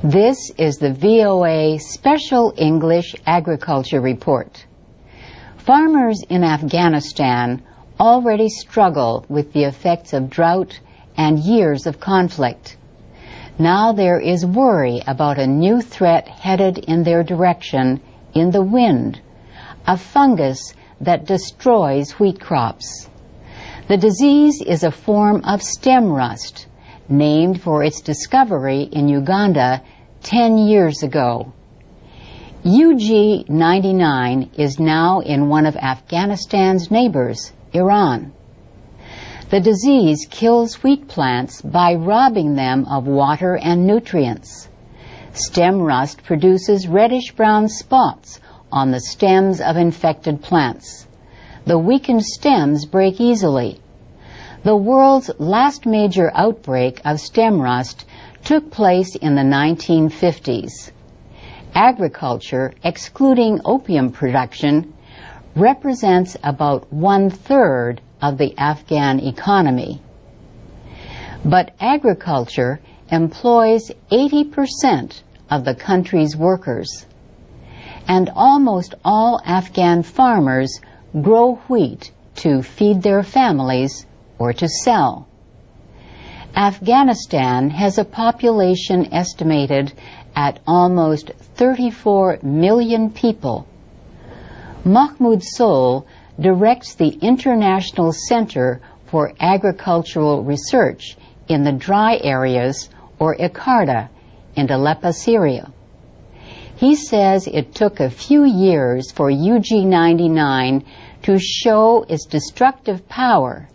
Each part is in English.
This is the VOA Special English Agriculture Report. Farmers in Afghanistan already struggle with the effects of drought and years of conflict. Now there is worry about a new threat headed in their direction in the wind, a fungus that destroys wheat crops. The disease is a form of stem rust, named for its discovery in Uganda 10 years ago. UG-99 is now in one of Afghanistan's neighbors, Iran. The disease kills wheat plants by robbing them of water and nutrients. Stem rust produces reddish-brown spots on the stems of infected plants. The weakened stems break easily. The world's last major outbreak of stem rust took place in the 1950s. Agriculture, excluding opium production, represents about 1/3 of the Afghan economy. But agriculture employs 80% of the country's workers. And almost all Afghan farmers grow wheat to feed their families or to sell. Afghanistan has a population estimated at almost 34 million people. Mahmoud Sol directs the International Center for Agricultural Research in the dry areas, or ICARDA, in Aleppo, Syria. He says it took a few years for UG-99 to show its destructive power.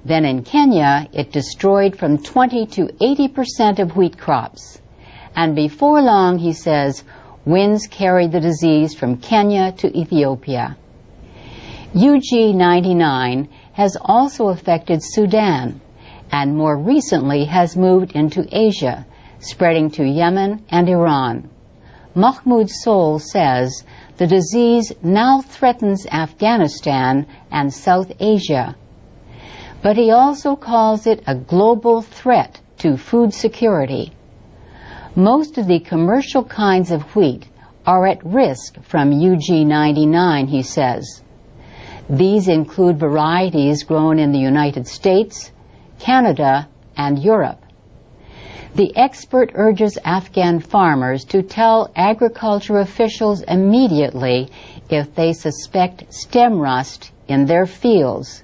Then in Kenya, it destroyed from 20 to 80% of wheat crops. And before long, he says, winds carried the disease from Kenya to Ethiopia. UG-99 has also affected Sudan, and more recently has moved into Asia, spreading to Yemen and Iran. Mahmoud Sol says the disease now threatens Afghanistan and South Asia. But he also calls it a global threat to food security. Most of the commercial kinds of wheat are at risk from UG-99, he says. These include varieties grown in the United States, Canada, and Europe. The expert urges Afghan farmers to tell agriculture officials immediately if they suspect stem rust in their fields.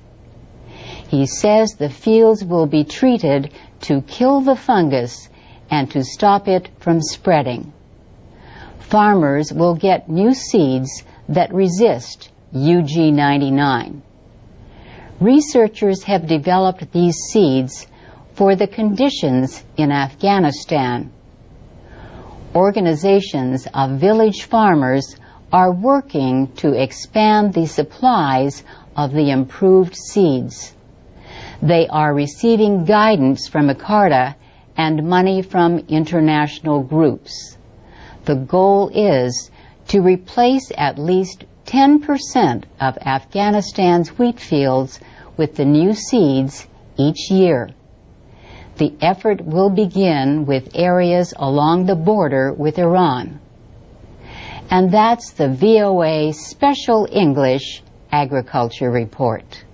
He says the fields will be treated to kill the fungus and to stop it from spreading. Farmers will get new seeds that resist UG-99. Researchers have developed these seeds for the conditions in Afghanistan. Organizations of village farmers are working to expand the supplies of the improved seeds. They are receiving guidance from ICARDA and money from international groups. The goal is to replace at least 10% of Afghanistan's wheat fields with the new seeds each year. The effort will begin with areas along the border with Iran. And that's the VOA Special English Agriculture Report.